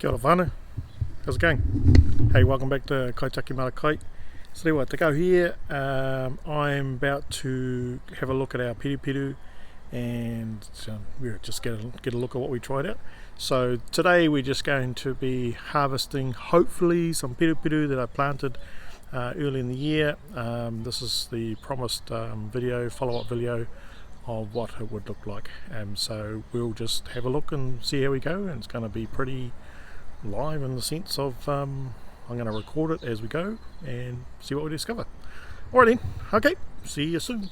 Kia ora whānau, how's it going? Hey, welcome back to Kaitiaki Mara Kai. So what, to go here, I'm about to have a look at our Peruperu and just get a look at what we tried out. So today we're just going to be harvesting hopefully some Peruperu that I planted early in the year. This is the promised follow-up video of what it would look like. So we'll just have a look and see how we go, and it's going to be pretty live in the sense of I'm going to record it as we go and see what we discover. Alright then, okay, see you soon.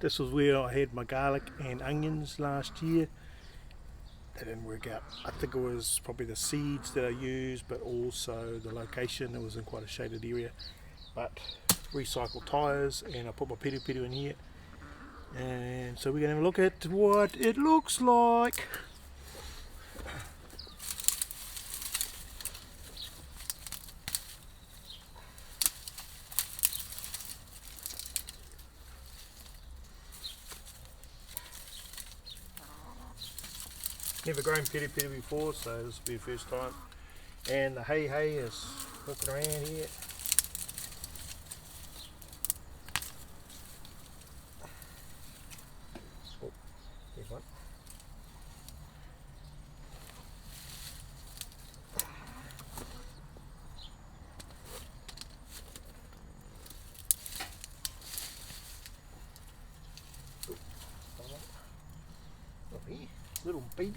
This was where I had my garlic and onions last year. That didn't work out. I think it was probably the seeds that I used, but also the location. It was in quite a shaded area. But recycled tyres, and I put my peruperu in here. And so we're going to look at what it looks like. Never grown peruperu before, so this will be the first time. And the hay is walking around here. Oh, there's one. Over here. Little babies.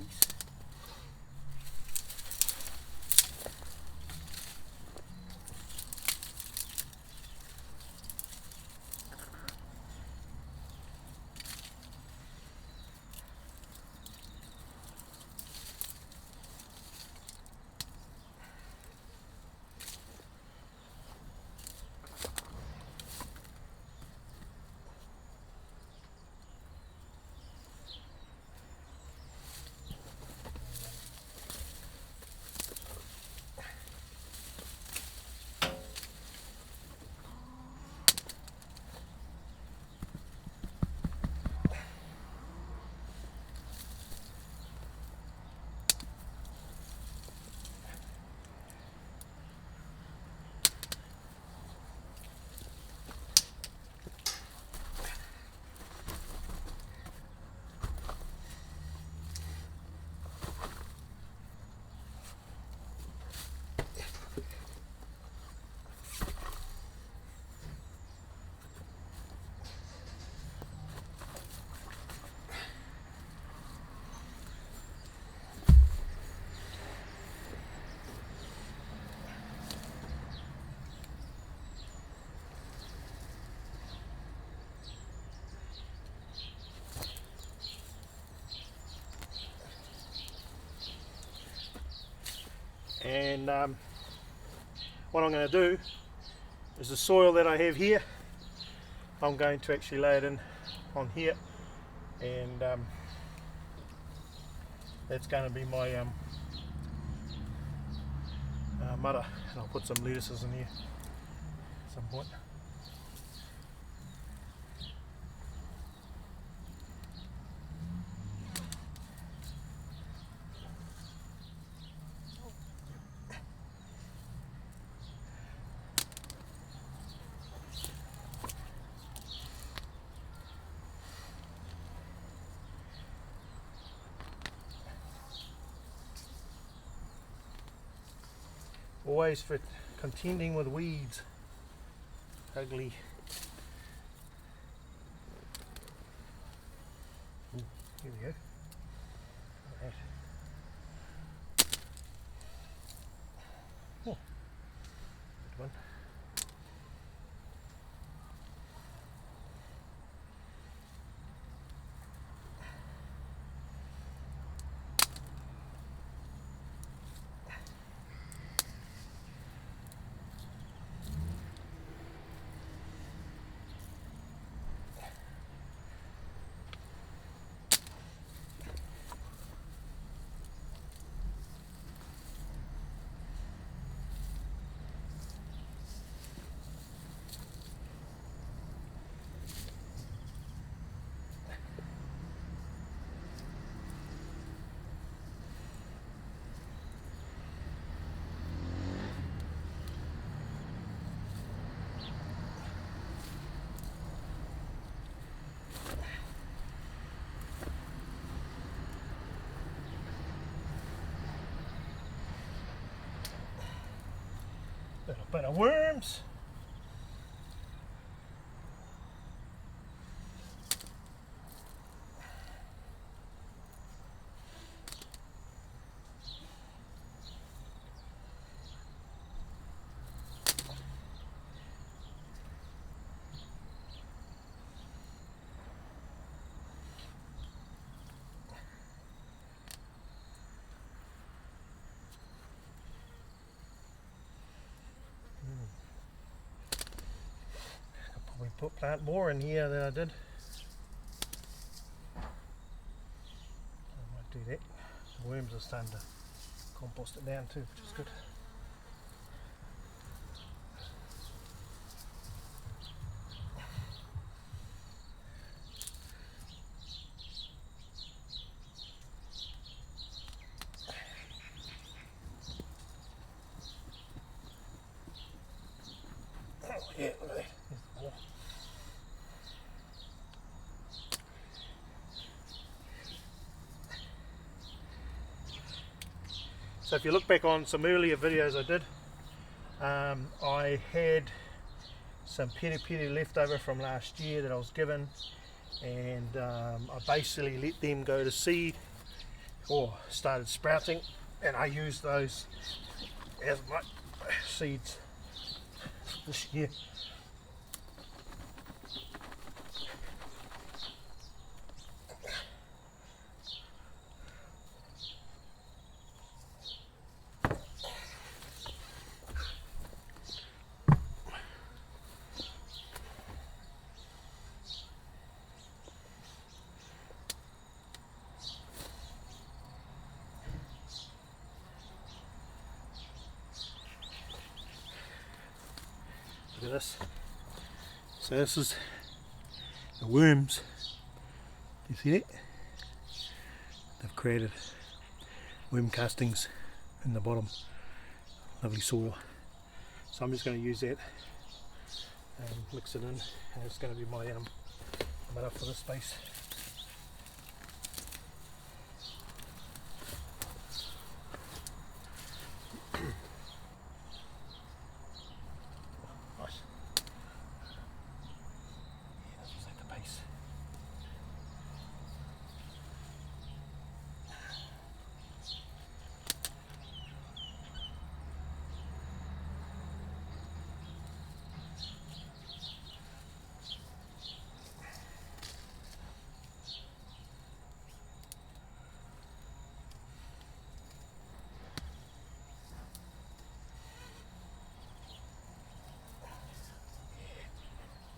And what I'm going to do is the soil that I have here, I'm going to actually lay it in on here, and that's going to be my Māra, and I'll put some lettuces in here at some point. Always for contending with weeds. Ugly. Ooh, here we go. Right. But the worms, we plant more in here than I did. I might do that. The worms are starting to compost it down too, which is good. Oh yeah, look at that. There's the more. So if you look back on some earlier videos I did, I had some Peruperu left over from last year that I was given, and I basically let them go to seed or started sprouting, and I used those as my seeds this year. Look at this. So this is the worms. You see that? They've created worm castings in the bottom. Lovely soil. So I'm just going to use that and mix it in, and it's going to be my Māra for this space. Nice. Yeah, this was at the base.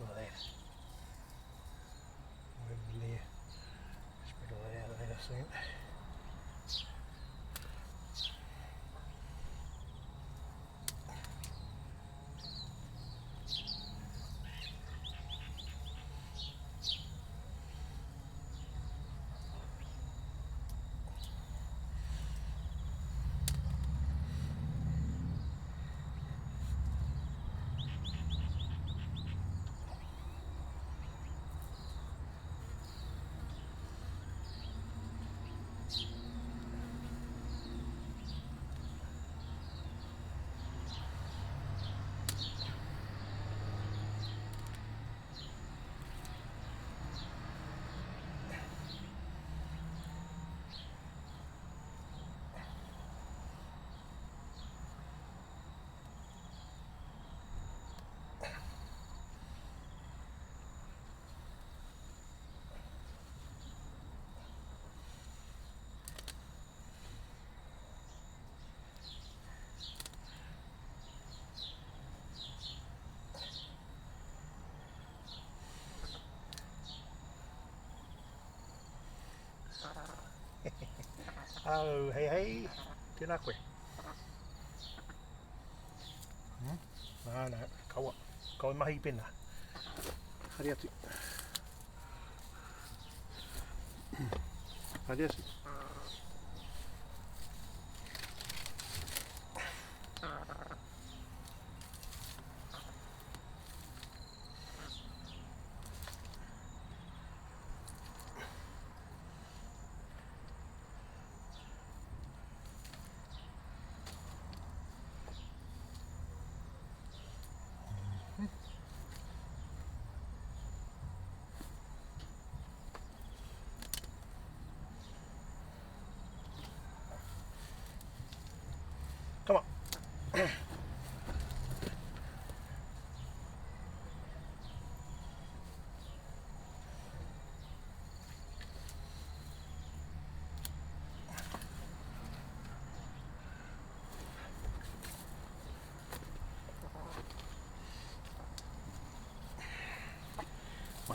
Look at that. Over there. Spread all that out of there soon. Oh, hey, hey, tēnā koe. Nā, kaua mahi pena. Hari atu. Hari atu.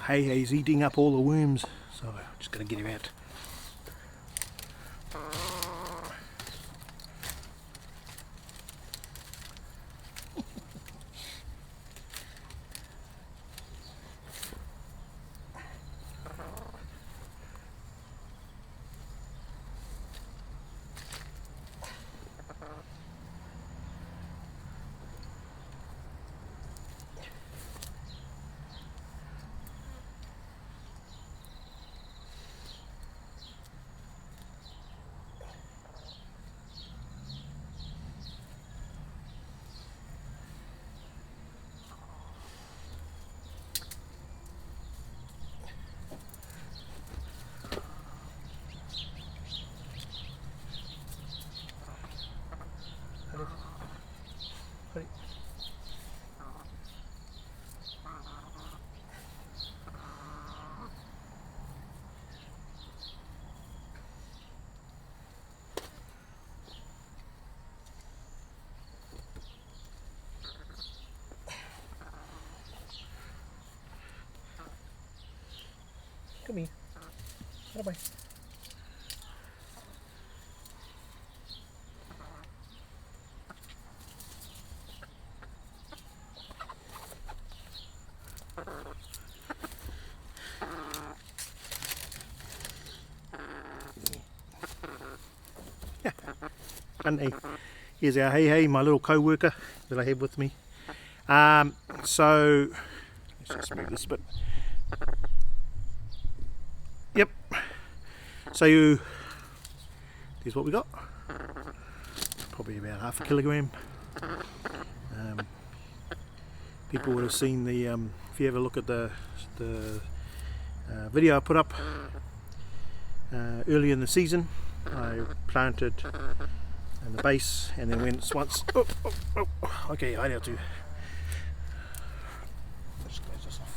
Hei's eating up all the worms, so I'm just going to get her out. Come here. Bye-bye. And here's our Hei, my little co-worker that I have with me. So let's just move this bit. Yep. So here's what we got. Probably about 1/2 kilogram. People would have seen the if you ever look at the video I put up early in the season. I planted in the base and then went once. Okay, I know too. Let's close this off.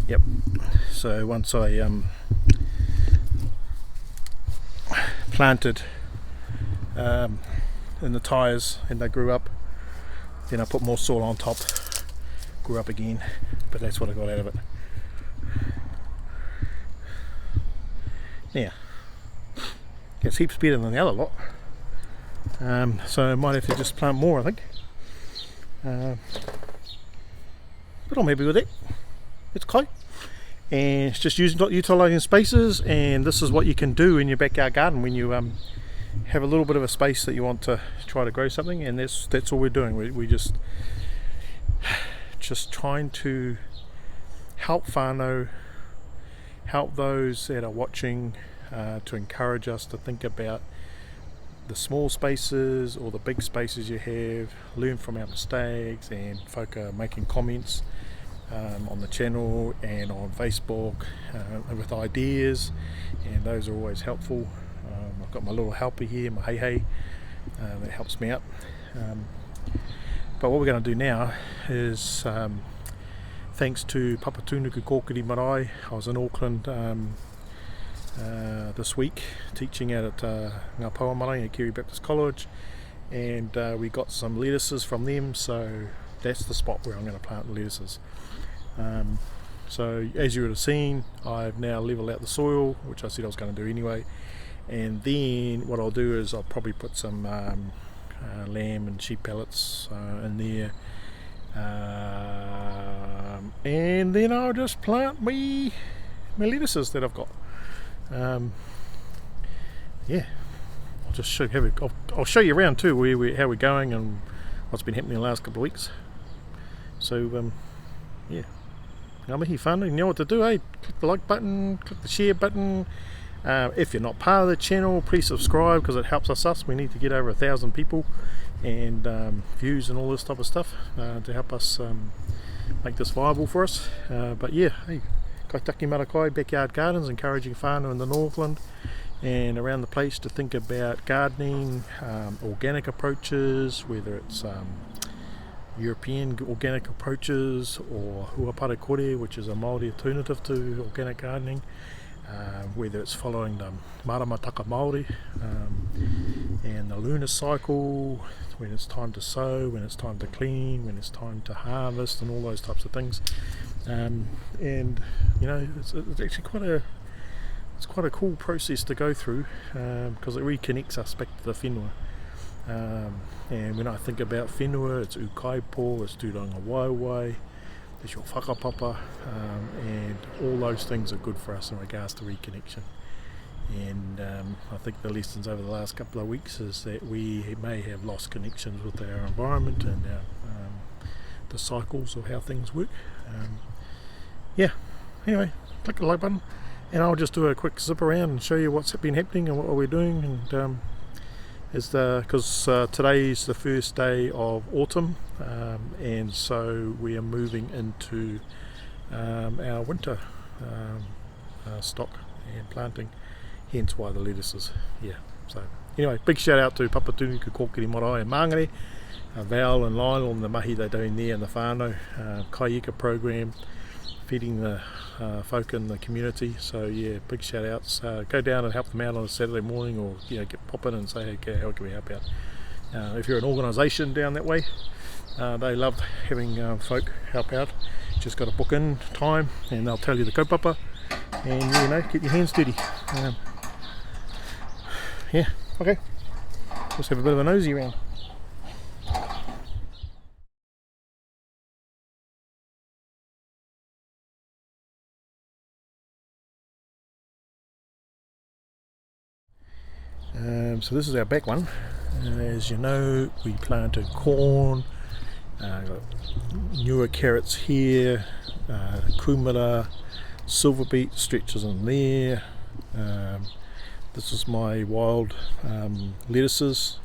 Yep. So once I planted in the tyres and they grew up, then I put more soil on top, grew up again, but that's what I got out of it. Now, it's heaps better than the other lot, so I might have to just plant more, I think, but I'm happy with it. It's Kai, and it's just utilising spaces, and this is what you can do in your backyard garden when you have a little bit of a space that you want to try to grow something, and that's all we're doing. We just trying to help whānau, help those that are watching, to encourage us to think about the small spaces or the big spaces you have, learn from our mistakes, and folk are making comments on the channel and on Facebook with ideas, and those are always helpful. I've got my little helper here, my Hei, that helps me out. But what we're going to do now is, thanks to Papatunuku Kaitiaki Mara Kai, I was in Auckland this week teaching out at Ngā Pauamarahi at Kiri Baptist College, and we got some lettuces from them, so that's the spot where I'm going to plant the lettuces. So as you would have seen, I've now leveled out the soil, which I said I was going to do anyway, and then what I'll do is I'll probably put some lamb and sheep pellets in there, and then I'll just plant my lettuces that I've got. Yeah, I'll just show you I'll show you around too how we're going and what's been happening the last couple of weeks. So yeah, ngā mihi whānau, you know what to do, eh? Click the like button, click the share button. If you're not part of the channel, please subscribe, because it helps us. We need to get over 1,000 people and views and all this type of stuff to help us make this viable for us. But yeah, hey, Kaitiaki Mara Kai backyard gardens, encouraging whānau in the Northland and around the place to think about gardening, organic approaches, whether it's European organic approaches or huapare kore, which is a Māori alternative to organic gardening, whether it's following the Māra Māori and the lunar cycle, when it's time to sow, when it's time to clean, when it's time to harvest, and all those types of things. And you know, it's actually quite a cool process to go through, because it reconnects us back to the whenua. And when I think about whenua, it's ukaipo, it's tūranga waiwai, there's your whakapapa, and all those things are good for us in regards to reconnection. And I think the lessons over the last couple of weeks is that we may have lost connections with our environment and the cycles of how things work. Yeah, anyway, click the like button and I'll just do a quick zip around and show you what's been happening and what we're doing. And because today's the first day of autumn, and so we are moving into our winter stock and planting, hence why the lettuces. Yeah, so anyway, big shout out to Papatūnuku, Kōkiri Marae and Māngere, Val and Lionel and the mahi they're doing there in the whānau, Kaieka program, feeding the folk in the community. So yeah, big shout outs. Go down and help them out on a Saturday morning, or pop in and say, okay, how can we help out? If you're an organisation down that way, they love having folk help out. Just got to book in time and they'll tell you the kaupapa and get your hands dirty. Yeah, okay, let's have a bit of a nosy around. So this is our back one. As you know, we planted corn, got newer carrots here, kumara, silver beet stretches in there. This is my wild lettuces.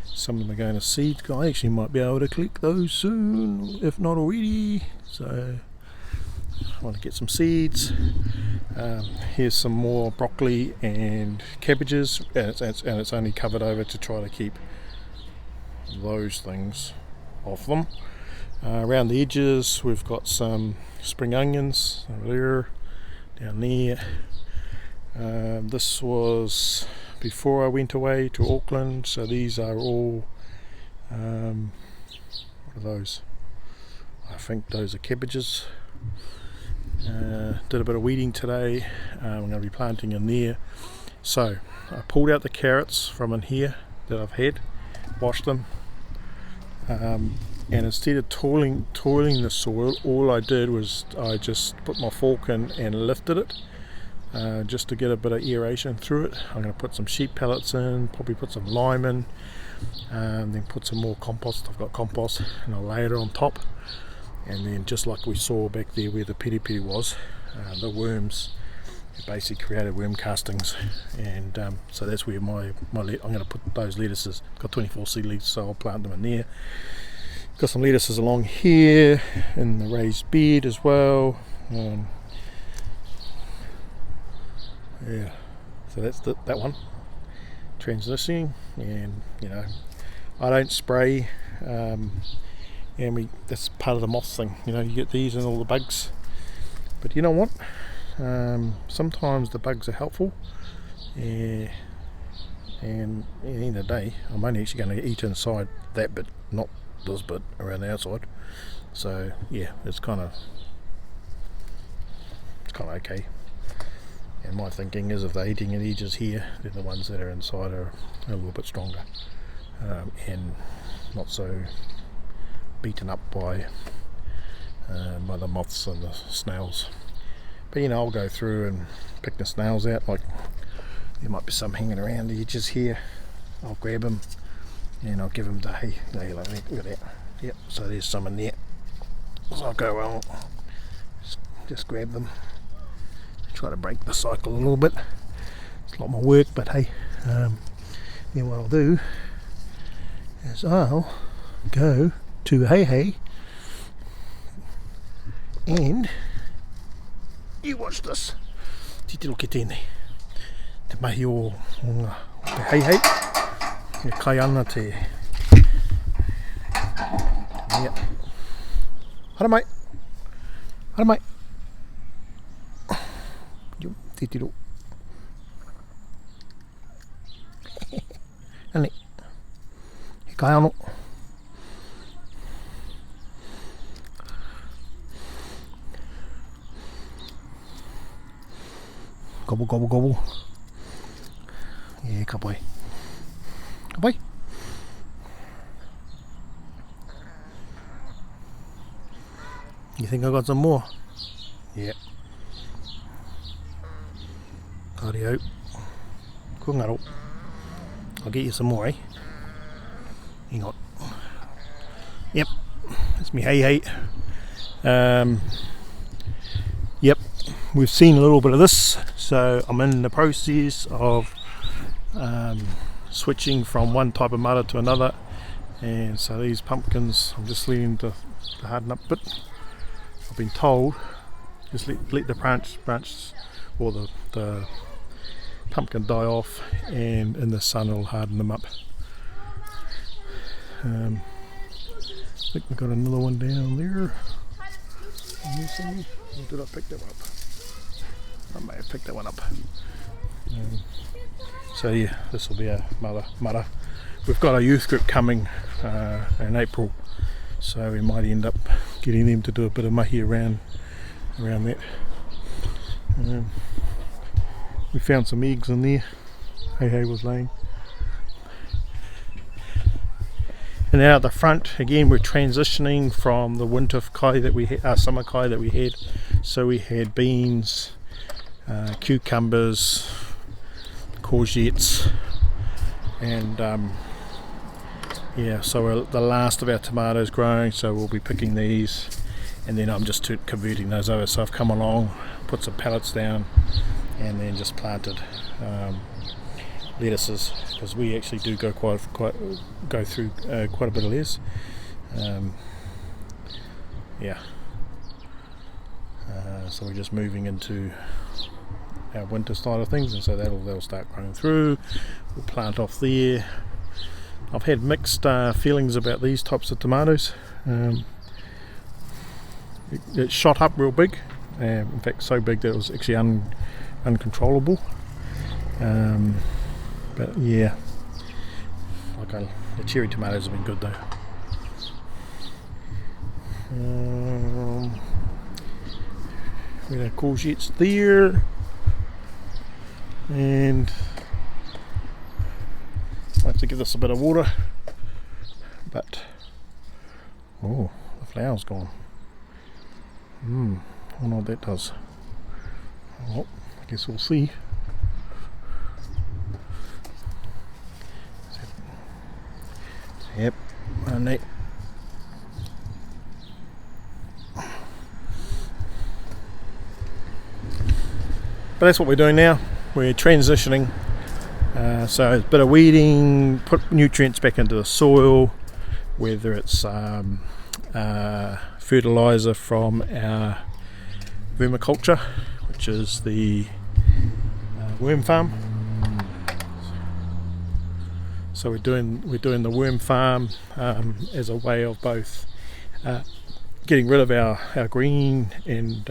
Some of them are going to seed. I actually might be able to collect those soon, if not already. So I want to get some seeds. Here's some more broccoli and cabbages, and it's only covered over to try to keep those things off them. Around the edges we've got some spring onions over there, down there. This was before I went away to Auckland, so these are all what are those? I think those are cabbages. Did a bit of weeding today. I'm going to be planting in there. So I pulled out the carrots from in here that I've had, washed them, and instead of toiling the soil, all I did was I just put my fork in and lifted it, just to get a bit of aeration through it. I'm going to put some sheep pellets in, probably put some lime in, then put some more compost. I've got compost, and I'll lay it on top. And then, just like we saw back there where the Peruperu was, the worms basically created worm castings, and so that's where I'm going to put those lettuces. Got 24 seedlings, so I'll plant them in there. Got some lettuces along here in the raised bed as well. Yeah, so that's that one transitioning, and I don't spray. And that's part of the moth thing, you get these and all the bugs, but you know what, sometimes the bugs are helpful, and at the end of the day I'm only actually going to eat inside that bit, not this bit around the outside. So yeah, it's kind of okay. And my thinking is, if they're eating at edges here, then the ones that are inside are a little bit stronger, and not so beaten up by the moths and the snails. But I'll go through and pick the snails out. Like, there might be some hanging around the edges here. I'll grab them and I'll give them to, hey, like that. Look at that. Yep, so there's some in there. So I'll go along, just grab them, try to break the cycle a little bit. It's a lot more work, but hey, then what I'll do is I'll go to hey and You watch this. Titiro ke tēnei. Te mahi o te hei. Me kai ana te... Yeah. Hara mai. Hara mai. Yo, titiro. Ane. He kai ano. Gobble, gobble, gobble. Yeah, ka pai. Ka pai. You think I got some more? Yeah. Kario. Kungaro. I'll get you some more, eh? Hang on. Yep. That's me hey. Yep. We've seen a little bit of this, so I'm in the process of switching from one type of Māra to another, and so these pumpkins I'm just leaving to harden up a bit. I've been told just let the branch or the pumpkin die off, and in the sun it'll harden them up. I think we've got another one down there. Or did I pick that one up? I may have picked that one up. So yeah, this will be a Māra. We've got a youth group coming in April, so we might end up getting them to do a bit of mahi around that. We found some eggs in there. Hey was laying. And now at the front again, we're transitioning from the winter kai that we had, summer kai that we had. So we had beans, cucumbers, courgettes, and yeah, so we're the last of our tomatoes growing, so we'll be picking these, and then I'm just converting those over. So I've come along, put some pallets down, and then just planted lettuces, because we actually do go through quite a bit of lettuce. Yeah. So we're just moving into our winter style of things, and so they'll start growing through. We'll plant off there. I've had mixed feelings about these types of tomatoes. It shot up real big, in fact so big that it was actually uncontrollable. But yeah, the cherry tomatoes have been good though. We have courgettes there, and I have to give this a bit of water, but oh, the flower's gone. I don't know what that does. Well, I guess we'll see. Yep, and that. But that's what we're doing now. We're transitioning. So it's a bit of weeding, put nutrients back into the soil, whether it's fertiliser from our vermiculture, which is the worm farm. So we're doing the worm farm as a way of both getting rid of our green and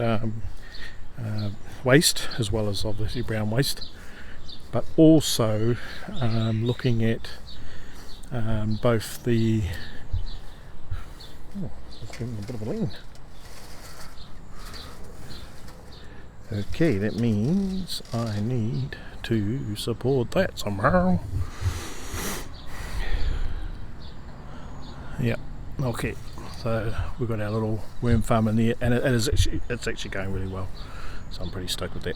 waste, as well as obviously brown waste, but also looking at both the let's give it a bit of a lean. Okay, that means I need to support that somehow. Yeah, okay, so we've got our little worm farm in there, and it's actually going really well, so I'm pretty stoked with that.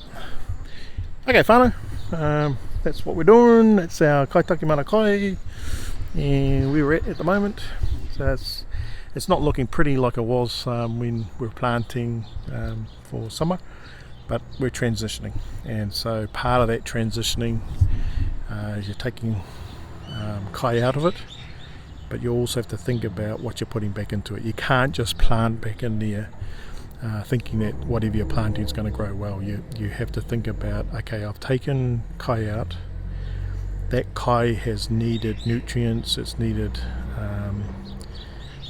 Okay, whānau, that's what we're doing. That's our Kaitiaki Mara Kai, and where we're at the moment. So it's not looking pretty like it was when we were planting for summer, but we're transitioning, and so part of that transitioning is you're taking kai out of it, but you also have to think about what you're putting back into it. You can't just plant back in there thinking that whatever you're planting is going to grow well. You have to think about, okay, I've taken kai out. That kai has needed nutrients, it's needed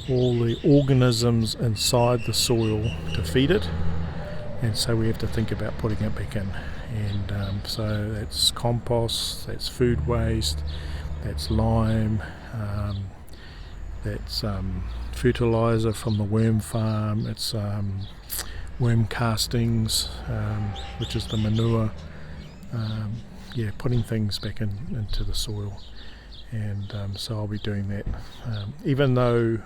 all the organisms inside the soil to feed it, and so we have to think about putting it back in. And so that's compost, that's food waste, that's lime, that's fertilizer from the worm farm, it's worm castings, which is the manure. Putting things back into the soil, and so I'll be doing that. Even though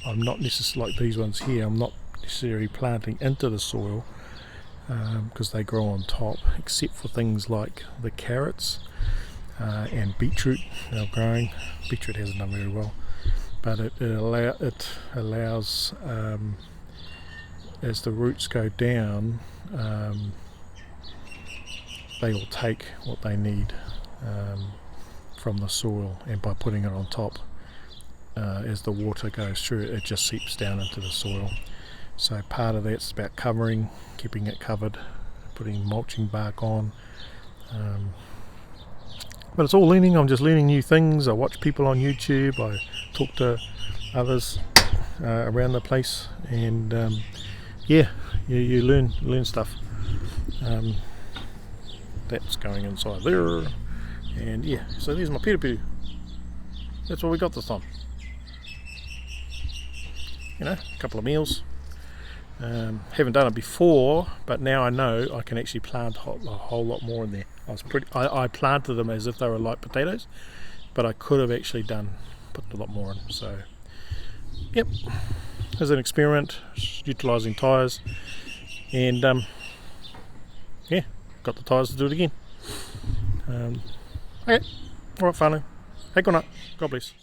I'm not necessarily like these ones here, I'm not necessarily planting into the soil because they grow on top, except for things like the carrots and beetroot. They're growing. Beetroot hasn't done very well, but it allows as the roots go down. They will take what they need from the soil, and by putting it on top, as the water goes through it just seeps down into the soil. So part of that's about covering, keeping it covered, putting mulching bark on. But it's all learning. I'm just learning new things. I watch people on YouTube, I talk to others around the place, and you learn stuff. That's going inside there, and so there's my Peruperu. That's what we got this time. A couple of meals. Haven't done it before, but now I know I can actually plant a whole lot more in there. I planted them as if they were like potatoes, but I could have actually put a lot more in. So as an experiment, utilising tyres, and got the tyres to do it again. Okay, alright, whānau. Hey, good night. God bless.